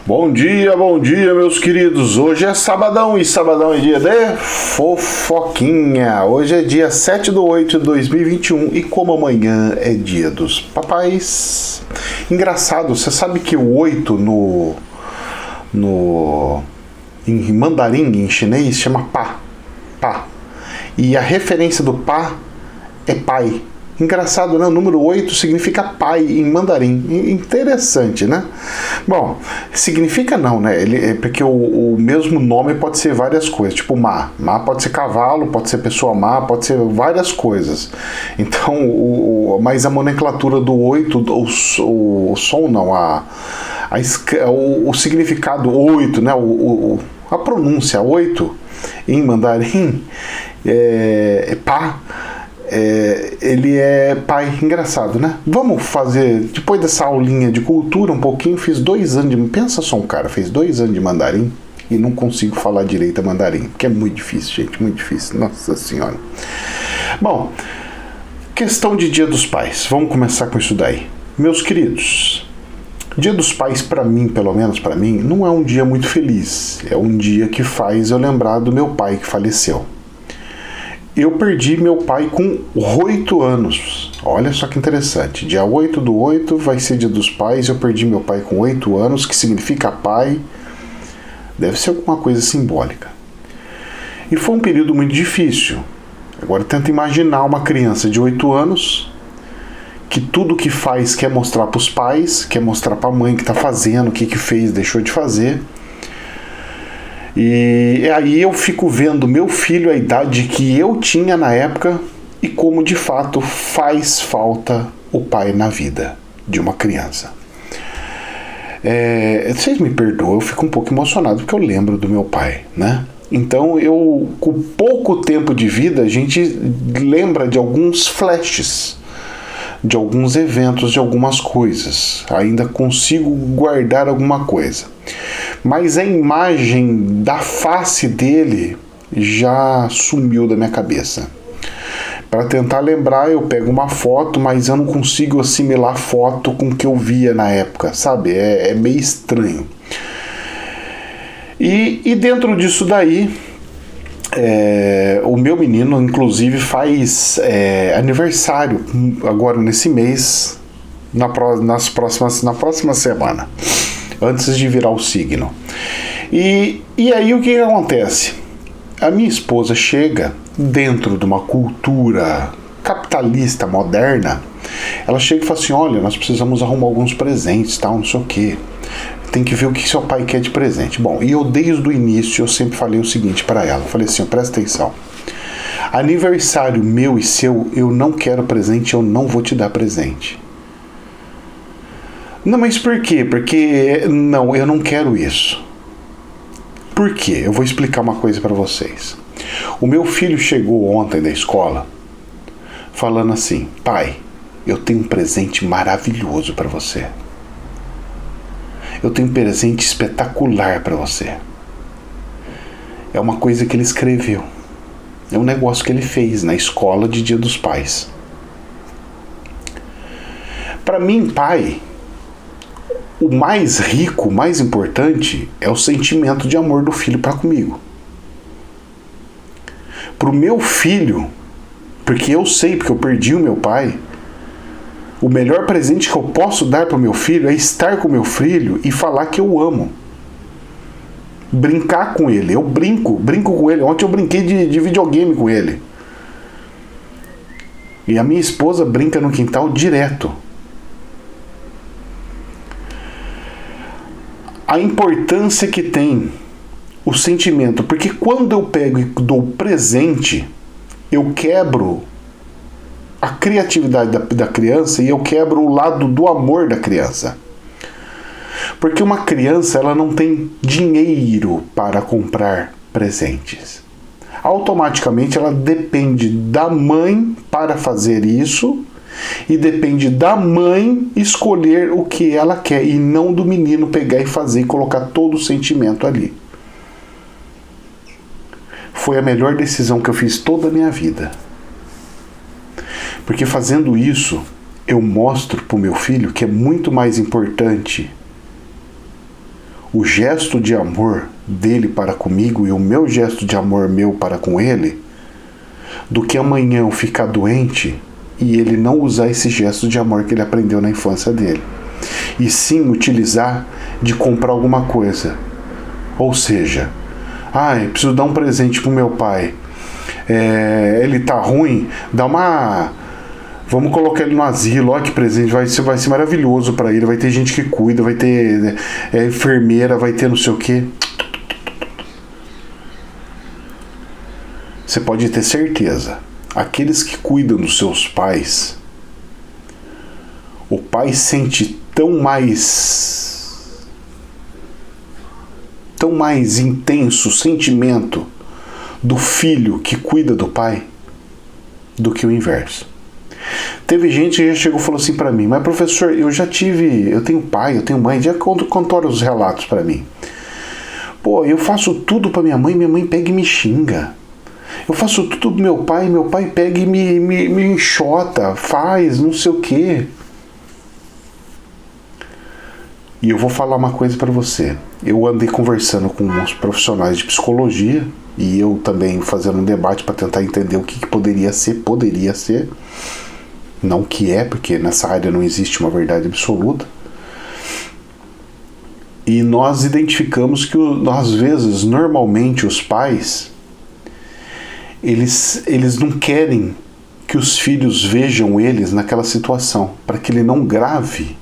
Bom dia, meus queridos. Hoje é sabadão e sabadão é dia de fofoquinha. Hoje é dia 7/8/2021 e como amanhã é dia dos papais. Engraçado, você sabe que o 8 em mandarim, em chinês, chama pá. E a referência do pá é pai. Engraçado, né? O número 8 significa pai em mandarim. Interessante, né? Bom, significa não, né? Porque o mesmo nome pode ser várias coisas. Tipo má. Má pode ser cavalo, pode ser pessoa má, pode ser várias coisas. Então, mas a nomenclatura do 8, o som não, o significado 8, né? A pronúncia 8 em mandarim é pá. Ele é pai. Engraçado, né? Vamos fazer, depois dessa aulinha de cultura um pouquinho, fiz 2 anos de... Pensa só, um cara fez 2 anos de mandarim e não consigo falar direito a mandarim, porque é muito difícil, gente, muito difícil, nossa senhora. Bom, questão de Dia dos Pais, vamos começar com isso daí. Meus queridos, Dia dos Pais, para mim, pelo menos para mim, não é um dia muito feliz, é um dia que faz eu lembrar do meu pai que faleceu. Eu perdi meu pai com 8 anos. Olha só que interessante. Dia 8/8 vai ser Dia dos Pais. Eu perdi meu pai com 8 anos, que significa pai. Deve ser alguma coisa simbólica. E foi um período muito difícil. Agora tenta imaginar uma criança de 8 anos que tudo que faz quer mostrar para os pais, quer mostrar para a mãe que está fazendo, o que fez, deixou de fazer. E aí eu fico vendo meu filho, a idade que eu tinha na época, e como de fato faz falta o pai na vida de uma criança. Vocês me perdoam, eu fico um pouco emocionado porque eu lembro do meu pai, né? Então com pouco tempo de vida, a gente lembra de alguns flashes, de alguns eventos, de algumas coisas. Ainda consigo guardar alguma coisa. Mas a imagem da face dele já sumiu da minha cabeça. Para tentar lembrar, eu pego uma foto, mas eu não consigo assimilar a foto com o que eu via na época, sabe? É meio estranho. E dentro disso daí, o meu menino, inclusive, faz aniversário agora nesse mês, na próxima semana, antes de virar o signo. E aí o que acontece? A minha esposa chega dentro de uma cultura capitalista moderna. Ela chega e fala assim: olha, nós precisamos arrumar alguns presentes, tal, não sei o que. Tem que ver o que seu pai quer de presente. Bom, e eu desde o início eu sempre falei o seguinte para ela. Eu falei assim: presta atenção. Aniversário meu e seu, eu não quero presente, eu não vou te dar presente. Não, mas por quê? Porque não, eu não quero isso. Por quê? Eu vou explicar uma coisa para vocês. O meu filho chegou ontem da escola falando assim: pai, eu tenho um presente maravilhoso para você. Eu tenho um presente espetacular para você. É uma coisa que ele escreveu. É um negócio que ele fez na escola de Dia dos Pais. Para mim, pai, o mais rico, o mais importante é o sentimento de amor do filho para comigo. Para o meu filho, porque eu sei, porque eu perdi o meu pai, o melhor presente que eu posso dar para o meu filho é estar com o meu filho e falar que eu amo. Brincar com ele. Eu brinco com ele. Ontem eu brinquei de videogame com ele. E a minha esposa brinca no quintal direto. A importância que tem o sentimento, porque quando eu pego e dou presente, eu quebro a criatividade da criança e eu quebro o lado do amor da criança. Porque uma criança, ela não tem dinheiro para comprar presentes. Automaticamente ela depende da mãe para fazer isso e depende da mãe escolher o que ela quer e não do menino pegar e fazer e colocar todo o sentimento ali. Foi a melhor decisão que eu fiz toda a minha vida. Porque fazendo isso, eu mostro para o meu filho que é muito mais importante o gesto de amor dele para comigo e o meu gesto de amor meu para com ele, do que amanhã eu ficar doente e ele não usar esse gesto de amor que ele aprendeu na infância dele. E sim utilizar de comprar alguma coisa. Ou seja, eu preciso dar um presente pro meu pai. Ele tá ruim, vamos colocar ele no asilo, olha que presente, vai ser maravilhoso para ele, vai ter gente que cuida, vai ter enfermeira, vai ter não sei o quê. Você pode ter certeza, aqueles que cuidam dos seus pais, o pai sente tão mais intenso sentimento do filho que cuida do pai do que o inverso. Teve gente que já chegou e falou assim pra mim: mas professor, eu tenho pai, eu tenho mãe, já contaram os relatos pra mim. Pô, eu faço tudo pra minha mãe pega e me xinga. Eu faço tudo pro meu pai pega e me enxota, faz não sei o quê. E eu vou falar uma coisa pra você. Eu andei conversando com uns profissionais de psicologia e eu também fazendo um debate para tentar entender o que poderia ser. Não que é, porque nessa área não existe uma verdade absoluta. E nós identificamos que, às vezes, normalmente os pais, eles não querem que os filhos vejam eles naquela situação, para que ele não grave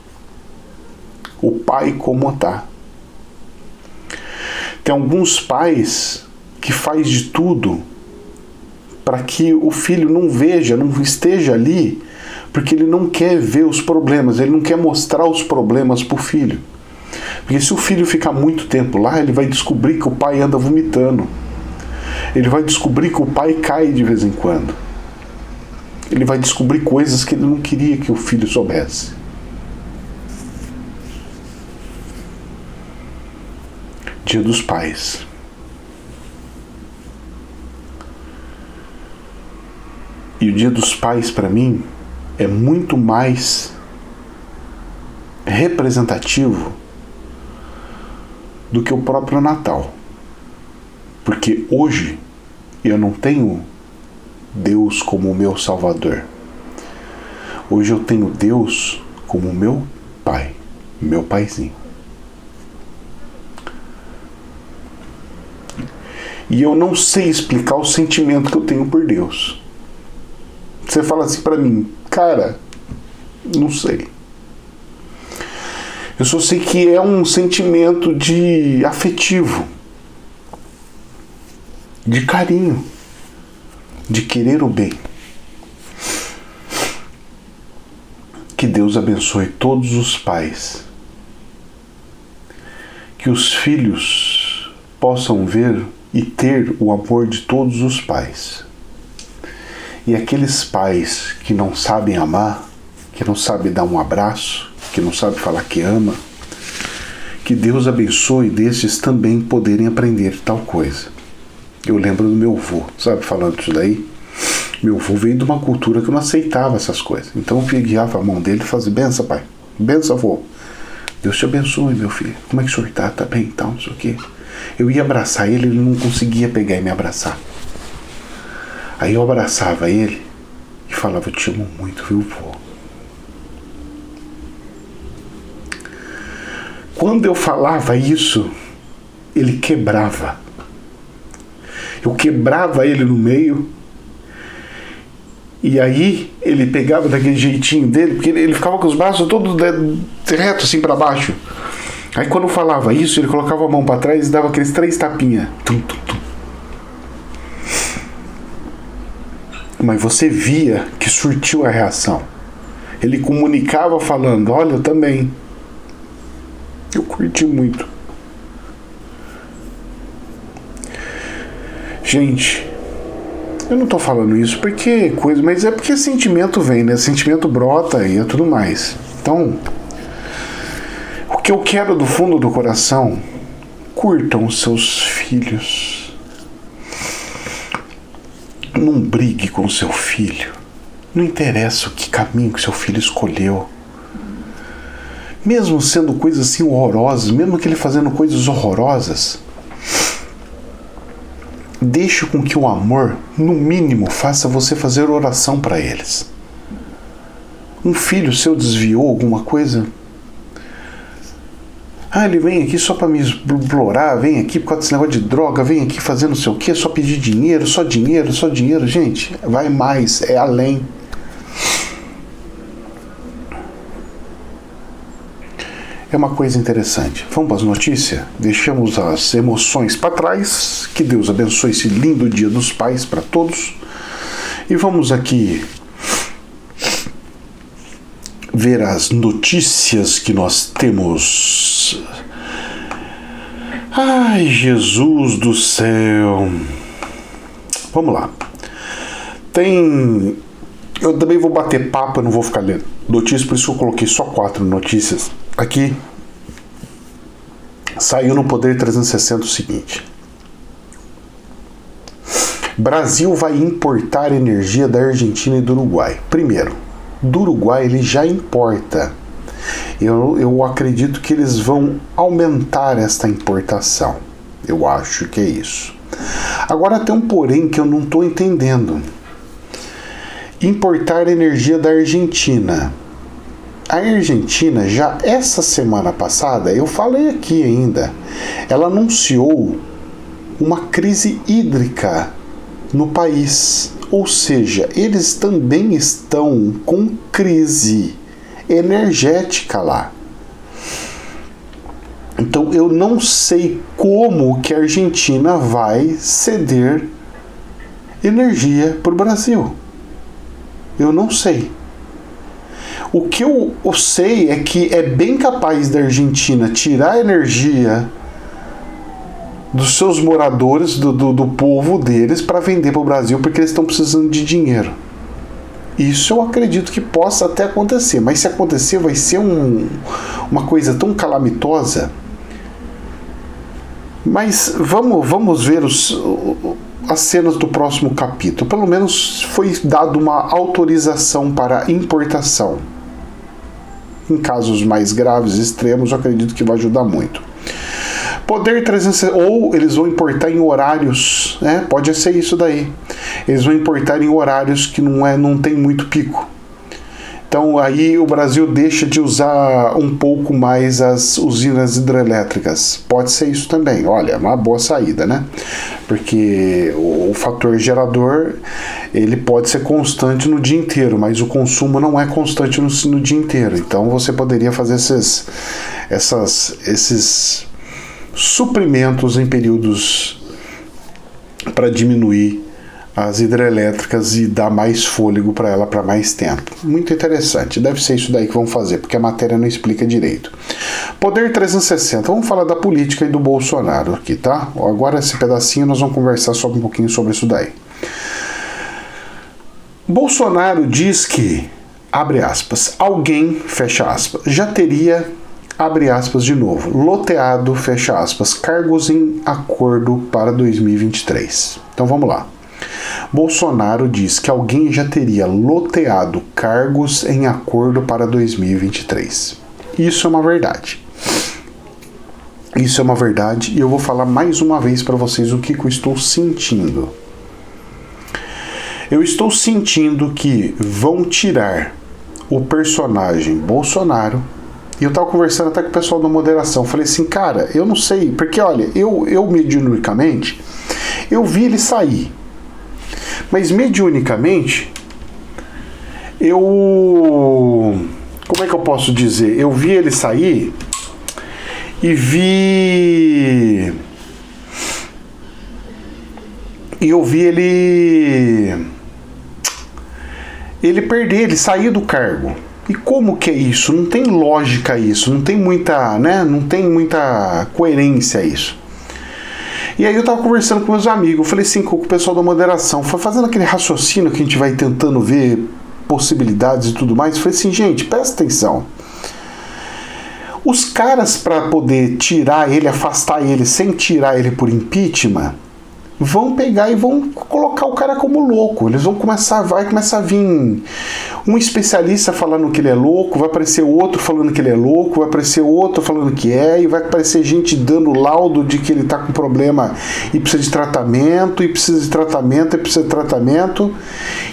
o pai como tá. Tem alguns pais que faz de tudo para que o filho não veja, não esteja ali, porque ele não quer ver os problemas, ele não quer mostrar os problemas pro filho. Porque se o filho ficar muito tempo lá, ele vai descobrir que o pai anda vomitando. Ele vai descobrir que o pai cai de vez em quando. Ele vai descobrir coisas que ele não queria que o filho soubesse. Dia dos Pais. E o Dia dos Pais, para mim, é muito mais representativo do que o próprio Natal. Porque hoje eu não tenho Deus como o meu Salvador. Hoje eu tenho Deus como meu pai, meu paizinho. E eu não sei explicar o sentimento que eu tenho por Deus. Você fala assim pra mim: cara, não sei. Eu só sei que é um sentimento de afetivo, de carinho, de querer o bem. Que Deus abençoe todos os pais. Que os filhos possam ver e ter o amor de todos os pais. E aqueles pais que não sabem amar, que não sabem dar um abraço, que não sabem falar que ama, que Deus abençoe desses também poderem aprender tal coisa. Eu lembro do meu avô, sabe, falando isso daí. Meu avô veio de uma cultura que não aceitava essas coisas. Então eu pegava a mão dele e fazia: benção, pai, benção, avô. Deus te abençoe, meu filho. Como é que o senhor tá? Tá bem e tal, não sei o quê. Eu ia abraçar ele, ele não conseguia pegar e me abraçar. Aí eu abraçava ele e falava: eu te amo muito, viu, vô? Quando eu falava isso, ele quebrava. Eu quebrava ele no meio. E aí ele pegava daquele jeitinho dele, porque ele ficava com os braços todos reto assim para baixo. Aí quando eu falava isso, ele colocava a mão para trás e dava aqueles 3 tapinhas. Tum, tum, tum. Mas você via que surtiu a reação. Ele comunicava falando: olha, eu também. Eu curti muito. Gente, eu não tô falando isso porque coisa, mas é porque sentimento vem, né? Sentimento brota e é tudo mais. Então, o que eu quero do fundo do coração: curtam os seus filhos. Não brigue com seu filho. Não interessa o que caminho que seu filho escolheu. mesmo sendo coisas assim horrorosas, mesmo que ele fazendo coisas horrorosas, deixe com que o amor, no mínimo, faça você fazer oração para eles. Um filho seu desviou alguma coisa? Ele vem aqui só para me explorar, vem aqui por causa desse negócio de droga, vem aqui fazendo não sei o que, só pedir dinheiro, só dinheiro, só dinheiro. Gente, vai mais, é além. É uma coisa interessante. Vamos para as notícias? Deixamos as emoções para trás. Que Deus abençoe esse lindo Dia dos Pais para todos. E vamos aqui ver as notícias que nós temos. Ai, Jesus do céu. Vamos lá. Eu também vou bater papo, eu não vou ficar lendo notícias, por isso eu coloquei só 4 notícias aqui. Saiu no Poder 360 o seguinte: Brasil vai importar energia da Argentina e do Uruguai. Primeiro, do Uruguai ele já importa. Eu acredito que eles vão aumentar esta importação. Eu acho que é isso. Agora tem um porém que eu não estou entendendo. Importar energia da Argentina. A Argentina, já essa semana passada, eu falei aqui ainda, ela anunciou uma crise hídrica no país. Ou seja, eles também estão com crise energética lá. Então eu não sei como que a Argentina vai ceder energia para o Brasil. Eu não sei. O que eu sei é que é bem capaz da Argentina tirar a energia dos seus moradores, do povo deles, para vender para o Brasil, porque eles estão precisando de dinheiro. Isso eu acredito que possa até acontecer, mas se acontecer vai ser uma coisa tão calamitosa. Mas vamos ver as cenas do próximo capítulo. Pelo menos foi dada uma autorização para importação. Em casos mais graves, extremos, eu acredito que vai ajudar muito. Poder 360, ou eles vão importar em horários, né? Pode ser isso daí. Eles vão importar em horários que não tem muito pico. Então aí o Brasil deixa de usar um pouco mais as usinas hidrelétricas. Pode ser isso também. Olha, é uma boa saída, né? Porque o fator gerador, ele pode ser constante no dia inteiro, mas o consumo não é constante no dia inteiro. Então você poderia fazer esses suprimentos em períodos para diminuir as hidrelétricas e dar mais fôlego para ela para mais tempo. Muito interessante. Deve ser isso daí que vão fazer, porque a matéria não explica direito. Poder 360. Vamos falar da política e do Bolsonaro aqui, tá? Agora esse pedacinho nós vamos conversar só um pouquinho sobre isso daí. Bolsonaro diz que, abre aspas, alguém, fecha aspas, já teria, abre aspas de novo, loteado, fecha aspas, cargos em acordo para 2023. Então vamos lá. Bolsonaro diz que alguém já teria loteado cargos em acordo para 2023. Isso é uma verdade. Isso é uma verdade e eu vou falar mais uma vez para vocês o que eu estou sentindo. Eu estou sentindo que vão tirar o personagem Bolsonaro. E eu estava conversando até com o pessoal da moderação. Falei assim, cara, eu não sei, porque olha, eu mediunicamente, eu vi ele sair. Mas mediunicamente, como é que eu posso dizer? Eu vi ele sair e eu vi ele perder, ele sair do cargo. E como que é isso? Não tem lógica isso, não tem muita, né? Não tem muita coerência isso. E aí eu tava conversando com meus amigos, eu falei assim, com o pessoal da moderação, fazendo aquele raciocínio que a gente vai tentando ver possibilidades e tudo mais, eu falei assim, gente, presta atenção. Os caras, para poder tirar ele, afastar ele, sem tirar ele por impeachment, vão pegar e vão colocar o cara como louco. Eles vão vai começar a vir um especialista falando que ele é louco, vai aparecer outro falando que ele é louco, vai aparecer outro falando que é, e vai aparecer gente dando laudo de que ele tá com problema e precisa de tratamento, e precisa de tratamento, e precisa de tratamento,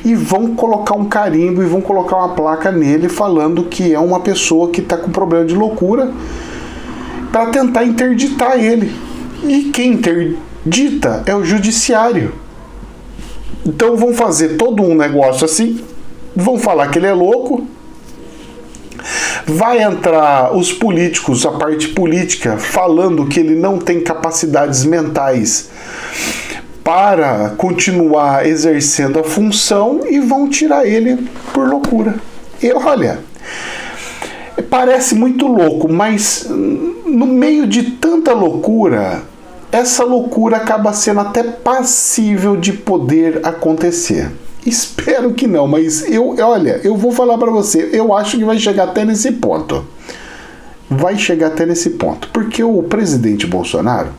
e vão colocar um carimbo e vão colocar uma placa nele falando que é uma pessoa que tá com problema de loucura para tentar interditar ele. E quem interdita é o judiciário. Então vão fazer todo um negócio assim, vão falar que ele é louco, vai entrar os políticos, a parte política, falando que ele não tem capacidades mentais para continuar exercendo a função, e vão tirar ele por loucura. E olha, parece muito louco, mas no meio de tanta loucura, essa loucura acaba sendo até passível de poder acontecer. Espero que não, mas eu vou falar para você, eu acho que vai chegar até nesse ponto. Vai chegar até nesse ponto, porque o presidente Bolsonaro,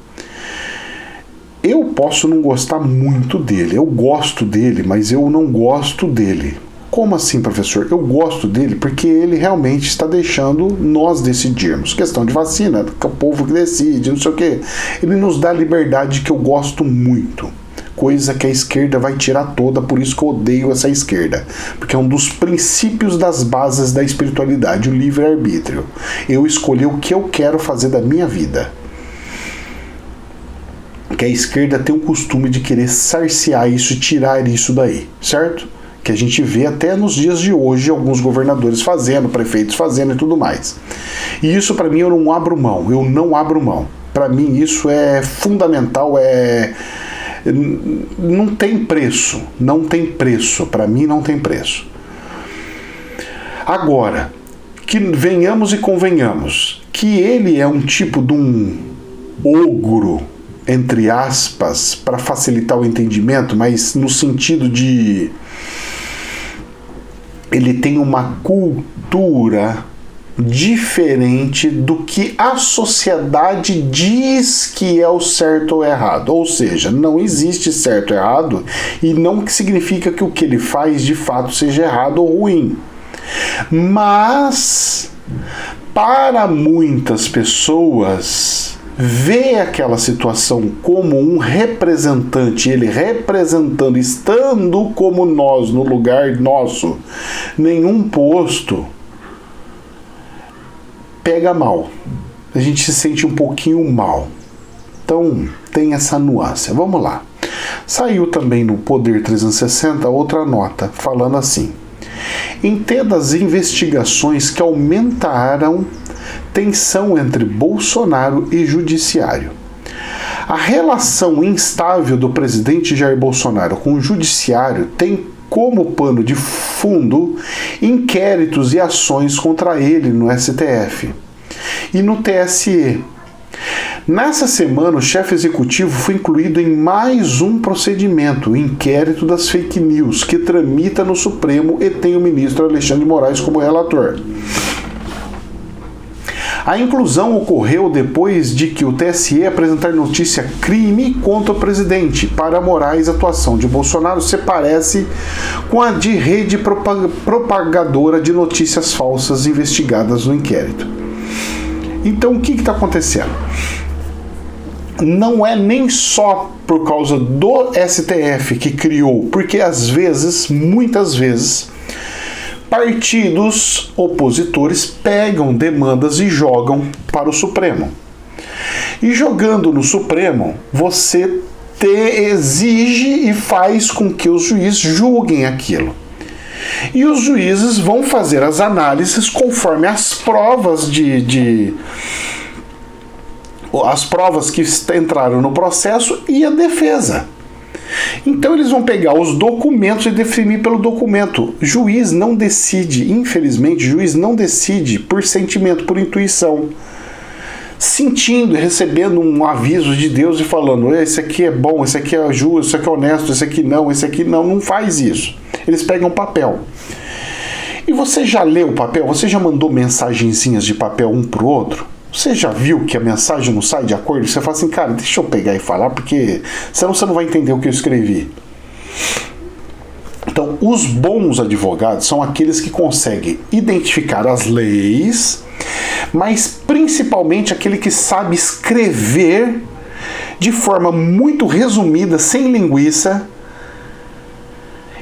eu posso não gostar muito dele, eu gosto dele, mas eu não gosto dele. Como assim, professor? Eu gosto dele porque ele realmente está deixando nós decidirmos. Questão de vacina, que é o povo que decide, não sei o quê. Ele nos dá liberdade que eu gosto muito. Coisa que a esquerda vai tirar toda, por isso que eu odeio essa esquerda. Porque é um dos princípios das bases da espiritualidade, o livre-arbítrio. Eu escolher o que eu quero fazer da minha vida. Que a esquerda tem o costume de querer cercear isso e tirar isso daí, certo? Que a gente vê até nos dias de hoje alguns governadores fazendo, prefeitos fazendo e tudo mais. E isso para mim eu não abro mão, Para mim isso é fundamental, não tem preço, para mim não tem preço. Agora, que venhamos e convenhamos, que ele é um tipo de um ogro, entre aspas, para facilitar o entendimento, mas no sentido de ele tem uma cultura diferente do que a sociedade diz que é o certo ou errado. Ou seja, não existe certo ou errado, e não significa que o que ele faz de fato seja errado ou ruim. Mas para muitas pessoas, ver aquela situação como um representante, ele representando, estando como nós, no lugar nosso, nenhum posto, pega mal. A gente se sente um pouquinho mal. Então, tem essa nuance. Vamos lá. Saiu também no Poder 360 outra nota, falando assim: entenda as investigações que aumentaram tensão entre Bolsonaro e judiciário. A relação instável do presidente Jair Bolsonaro com o judiciário tem como pano de fundo inquéritos e ações contra ele no STF e no TSE. Nessa semana, o chefe executivo foi incluído em mais um procedimento, o inquérito das fake news, que tramita no Supremo e tem o ministro Alexandre de Moraes como relator. A inclusão ocorreu depois de que o TSE apresentar notícia crime contra o presidente. Para Moraes, a atuação de Bolsonaro se parece com a de rede propagadora de notícias falsas investigadas no inquérito. Então, o que está acontecendo? Não é nem só por causa do STF que criou, porque às vezes, muitas vezes, partidos opositores pegam demandas e jogam para o Supremo. E jogando no Supremo, você exige e faz com que os juízes julguem aquilo. E os juízes vão fazer as análises conforme as provas as provas que entraram no processo e a defesa. Então eles vão pegar os documentos e definir pelo documento. Juiz não decide, infelizmente, juiz não decide por sentimento, por intuição. Sentindo e recebendo um aviso de Deus e falando: esse aqui é bom, esse aqui é justo, esse aqui é honesto, esse aqui não faz isso. Eles pegam papel. E você já leu o papel? Você já mandou mensagenzinhas de papel um pro outro? Você já viu que a mensagem não sai de acordo? Você fala assim, cara, deixa eu pegar e falar, porque senão você não vai entender o que eu escrevi. Então, os bons advogados são aqueles que conseguem identificar as leis, mas principalmente aquele que sabe escrever de forma muito resumida, sem linguiça,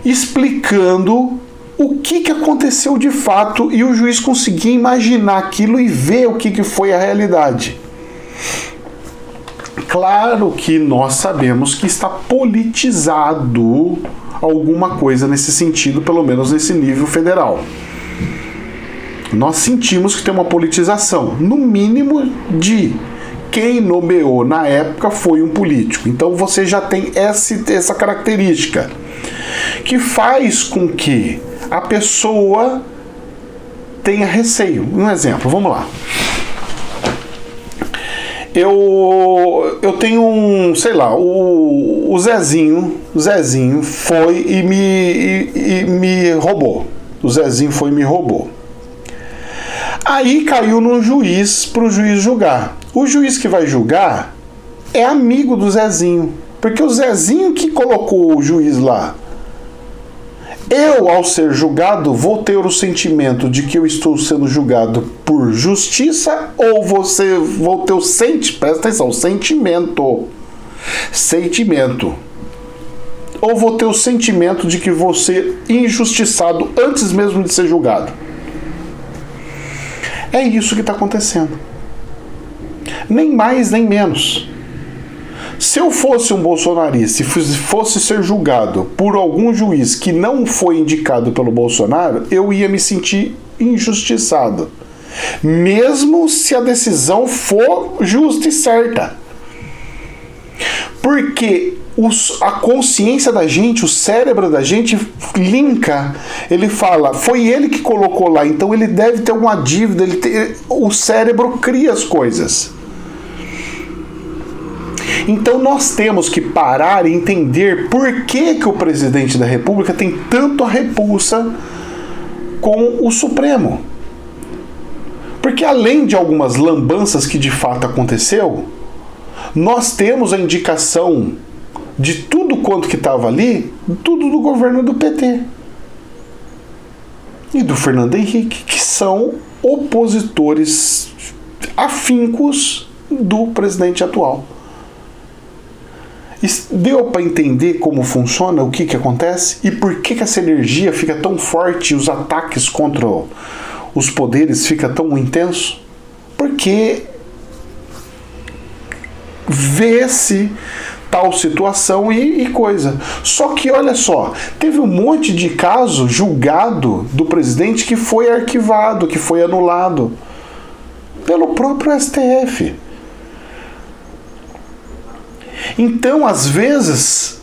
explicando o que aconteceu de fato e o juiz conseguir imaginar aquilo e ver o que foi a realidade. Claro que nós sabemos que está politizado alguma coisa nesse sentido, pelo menos nesse nível federal. Nós sentimos que tem uma politização, no mínimo de quem nomeou na época foi um político. Então você já tem essa característica que faz com que a pessoa tenha receio. Um exemplo, vamos lá. Eu tenho sei lá, o Zezinho foi e me roubou. O Zezinho foi e me roubou. Aí caiu no juiz para o juiz julgar. O juiz que vai julgar é amigo do Zezinho, porque o Zezinho que colocou o juiz lá. Eu, ao ser julgado, vou ter o sentimento de que eu estou sendo julgado por justiça ou vou ter o sentimento, presta atenção, sentimento. Ou vou ter o sentimento de que vou ser injustiçado antes mesmo de ser julgado. É isso que está acontecendo. Nem mais, nem menos. Se eu fosse um bolsonarista e fosse ser julgado por algum juiz que não foi indicado pelo Bolsonaro, eu ia me sentir injustiçado. Mesmo se a decisão for justa e certa. Porque a consciência da gente, o cérebro da gente linka, ele fala, foi ele que colocou lá, então ele deve ter uma dívida, o cérebro cria as coisas. Então nós temos que parar e entender por que o presidente da República tem tanto a repulsa com o Supremo. Porque além de algumas lambanças que de fato aconteceu, nós temos a indicação de tudo quanto que estava ali, tudo do governo do PT e do Fernando Henrique, que são opositores afincos do presidente atual. Deu para entender como funciona, o que acontece e por que essa energia fica tão forte e os ataques contra os poderes fica tão intenso? Porque vê-se tal situação e coisa. Só que olha só, teve um monte de caso julgado do presidente que foi arquivado, que foi anulado pelo próprio STF. Então, às vezes,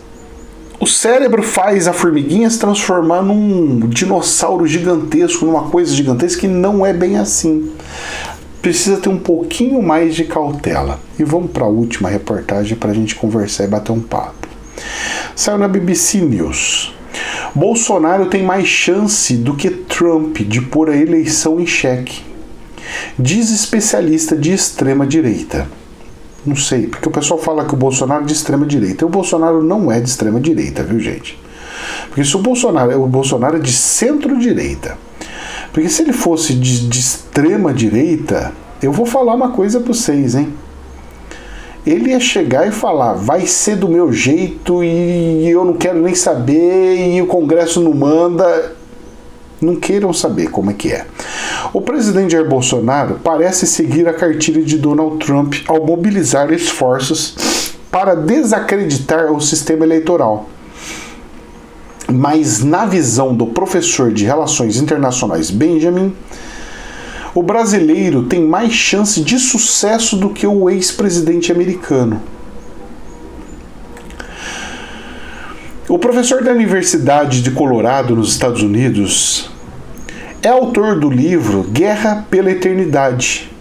o cérebro faz a formiguinha se transformar num dinossauro gigantesco, numa coisa gigantesca que não é bem assim. Precisa ter um pouquinho mais de cautela. E vamos para a última reportagem para a gente conversar e bater um papo. Saiu na BBC News. Bolsonaro tem mais chance do que Trump de pôr a eleição em xeque, diz especialista de extrema direita. Não sei, porque o pessoal fala que o Bolsonaro é de extrema direita. E o Bolsonaro não é de extrema direita, viu, gente? Porque se o Bolsonaro é de centro-direita. Porque se ele fosse de extrema direita, eu vou falar uma coisa para vocês, hein? Ele ia chegar e falar, vai ser do meu jeito e eu não quero nem saber e o Congresso não manda. Não queiram saber como é que é. O presidente Jair Bolsonaro parece seguir a cartilha de Donald Trump ao mobilizar esforços para desacreditar o sistema eleitoral. Mas na visão do professor de Relações Internacionais Benjamin, o brasileiro tem mais chance de sucesso do que o ex-presidente americano. O professor da Universidade de Colorado, nos Estados Unidos, é autor do livro Guerra pela Eternidade,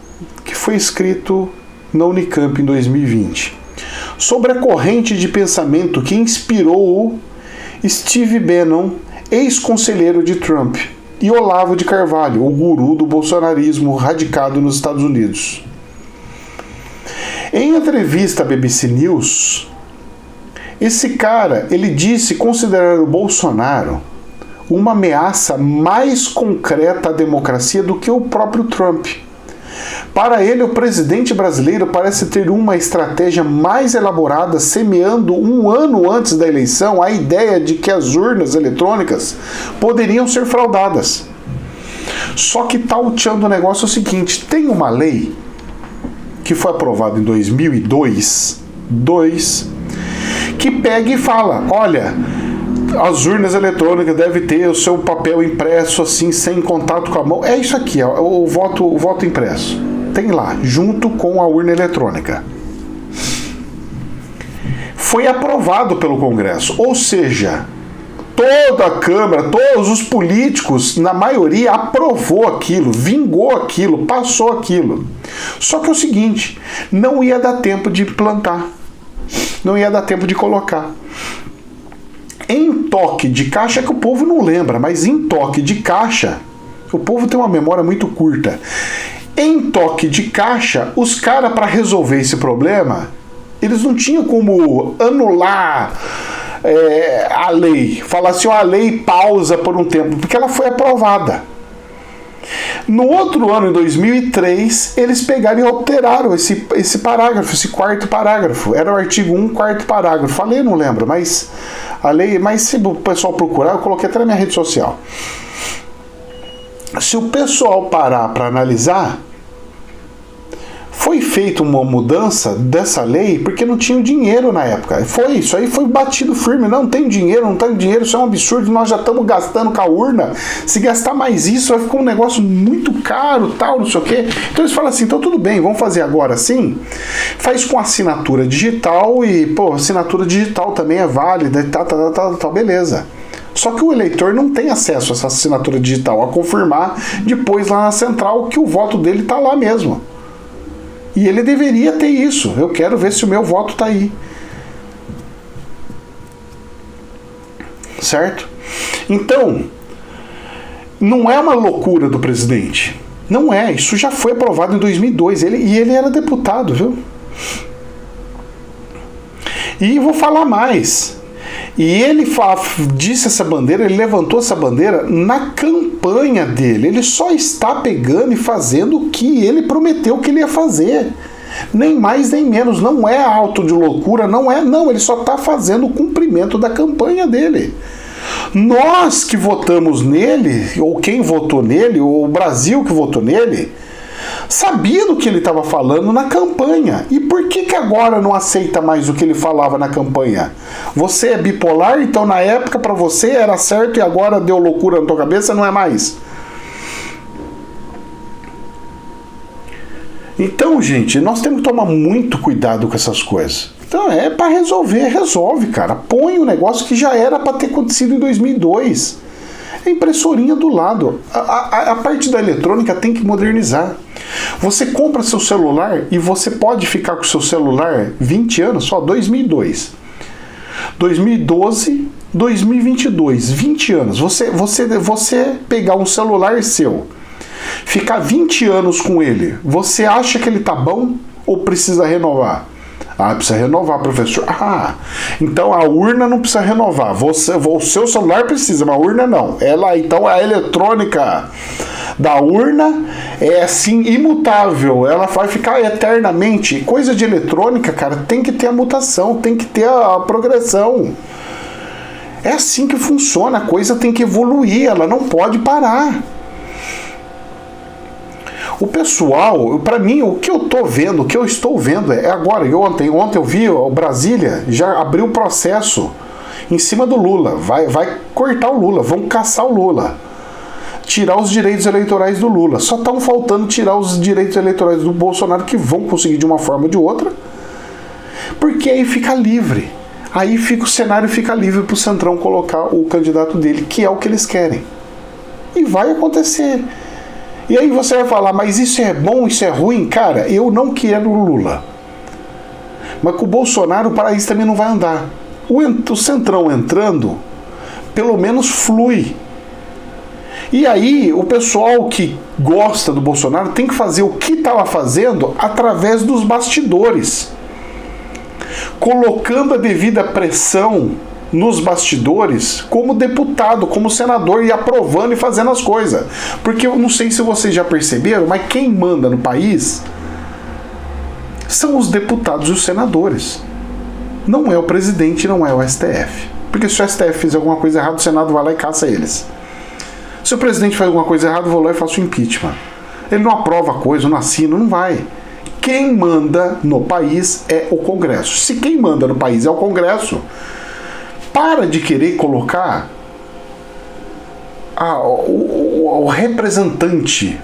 que foi escrito na Unicamp em 2020, sobre a corrente de pensamento que inspirou Steve Bannon, ex-conselheiro de Trump, e Olavo de Carvalho, o guru do bolsonarismo radicado nos Estados Unidos. Em entrevista à BBC News, esse cara, ele disse considerar o Bolsonaro uma ameaça mais concreta à democracia do que o próprio Trump. Para ele, o presidente brasileiro parece ter uma estratégia mais elaborada, semeando um ano antes da eleição a ideia de que as urnas eletrônicas poderiam ser fraudadas. Só que tá o tchan do negócio é o seguinte, tem uma lei que foi aprovada em 2002, que pega e fala, olha, as urnas eletrônicas devem ter o seu papel impresso assim, sem contato com a mão. É isso aqui, o voto impresso. Tem lá, junto com a urna eletrônica. Foi aprovado pelo Congresso, ou seja, toda a Câmara, todos os políticos, na maioria, aprovou aquilo, vingou aquilo, passou aquilo. Só que é o seguinte, não ia dar tempo de implantar, não ia dar tempo de colocar. Em toque de caixa, que o povo não lembra, mas em toque de caixa, o povo tem uma memória muito curta. Em toque de caixa, os caras, para resolver esse problema, eles não tinham como anular a lei. Falar assim, a lei pausa por um tempo, porque ela foi aprovada. No outro ano, em 2003, eles pegaram e alteraram esse parágrafo, esse quarto parágrafo. Era o artigo 1, quarto parágrafo. Falei, não lembro, mas a lei, mas se o pessoal procurar, eu coloquei até na minha rede social. Se o pessoal parar para analisar, foi feita uma mudança dessa lei porque não tinha dinheiro na época. Isso aí foi batido firme. Não tem dinheiro, isso é um absurdo, nós já estamos gastando com a urna. Se gastar mais isso, vai ficar um negócio muito caro, tal, não sei o quê. Então eles falam assim, então tudo bem, vamos fazer agora assim. Faz com assinatura digital e, pô, assinatura digital também é válida e tal, beleza. Só que o eleitor não tem acesso a essa assinatura digital, a confirmar depois lá na central que o voto dele está lá mesmo. E ele deveria ter isso. Eu quero ver se o meu voto está aí. Certo? Então, não é uma loucura do presidente. Não é. Isso já foi aprovado em 2002. Ele era deputado, viu? E vou falar mais. E ele disse essa bandeira, ele levantou essa bandeira na campanha dele. Ele só está pegando e fazendo o que ele prometeu que ele ia fazer. Nem mais nem menos. Não é auto de loucura, não. Ele só está fazendo o cumprimento da campanha dele. Nós que votamos nele, ou quem votou nele, ou o Brasil que votou nele, sabia do que ele estava falando na campanha. E por que agora não aceita mais o que ele falava na campanha? Você é bipolar, então na época para você era certo e agora deu loucura na tua cabeça, não é mais? Então, gente, nós temos que tomar muito cuidado com essas coisas. Então é para resolver, resolve, cara. Põe o negócio que já era para ter acontecido em 2002. É impressorinha do lado. A parte da eletrônica tem que modernizar. Você compra seu celular e você pode ficar com seu celular 20 anos, só 2002. 2012, 2022, 20 anos. Você pegar um celular seu, ficar 20 anos com ele, você acha que ele tá bom ou precisa renovar? Ah, precisa renovar, professor. Ah, então a urna não precisa renovar. O seu celular precisa, mas a urna não. Então a eletrônica da urna é assim imutável. Ela vai ficar eternamente. Coisa de eletrônica, cara, tem que ter a mutação, tem que ter a progressão. É assim que funciona. A coisa tem que evoluir, ela não pode parar. O pessoal, para mim, o que eu tô vendo, o que eu estou vendo é agora. Ontem eu vi o Brasília já abriu o processo em cima do Lula. Vai cortar o Lula, vão caçar o Lula. Tirar os direitos eleitorais do Lula. Só estão faltando tirar os direitos eleitorais do Bolsonaro, que vão conseguir de uma forma ou de outra. Porque aí fica livre. Aí o cenário fica livre para o Centrão colocar o candidato dele, que é o que eles querem. E vai acontecer. E aí você vai falar, mas isso é bom, isso é ruim? Cara, eu não quero o Lula. Mas com o Bolsonaro o país também não vai andar. O Centrão entrando, pelo menos flui. E aí, o pessoal que gosta do Bolsonaro tem que fazer o que estava fazendo através dos bastidores, colocando a devida pressão nos bastidores como deputado, como senador, e aprovando e fazendo as coisas. Porque eu não sei se vocês já perceberam, mas quem manda no país são os deputados e os senadores. Não é o presidente, não é o STF. Porque se o STF fizer alguma coisa errada, o Senado vai lá e caça eles. Se o presidente faz alguma coisa errada, eu vou lá e faço o impeachment. Ele não aprova a coisa, não assina, não vai. Quem manda no país é o Congresso. Se quem manda no país é o Congresso, para de querer colocar o representante,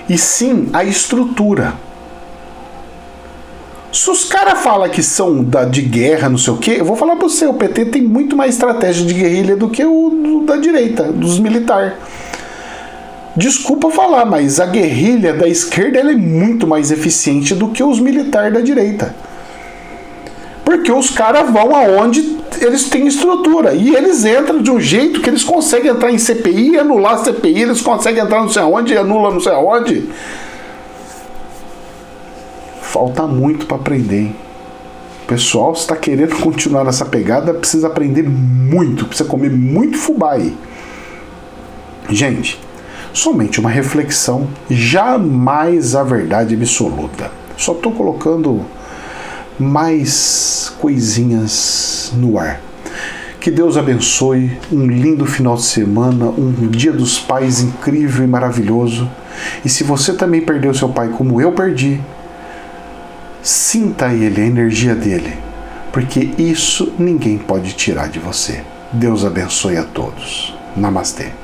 e sim a estrutura. Se os caras falam que são de guerra, não sei o quê, eu vou falar pra você, o PT tem muito mais estratégia de guerrilha do que o da direita, dos militares. Desculpa falar, mas a guerrilha da esquerda ela é muito mais eficiente do que os militares da direita. Porque os caras vão aonde eles têm estrutura. E eles entram de um jeito que eles conseguem entrar em CPI, anular a CPI, eles conseguem entrar não sei aonde e anula não sei aonde. Falta muito para aprender, hein? Pessoal, se está querendo continuar nessa pegada, precisa aprender muito, precisa comer muito fubá aí. Gente, somente uma reflexão, jamais a verdade absoluta. Só estou colocando mais coisinhas no ar. Que Deus abençoe, um lindo final de semana, um Dia dos Pais incrível e maravilhoso. E se você também perdeu seu pai como eu perdi, sinta ele, a energia dele, porque isso ninguém pode tirar de você. Deus abençoe a todos. Namastê.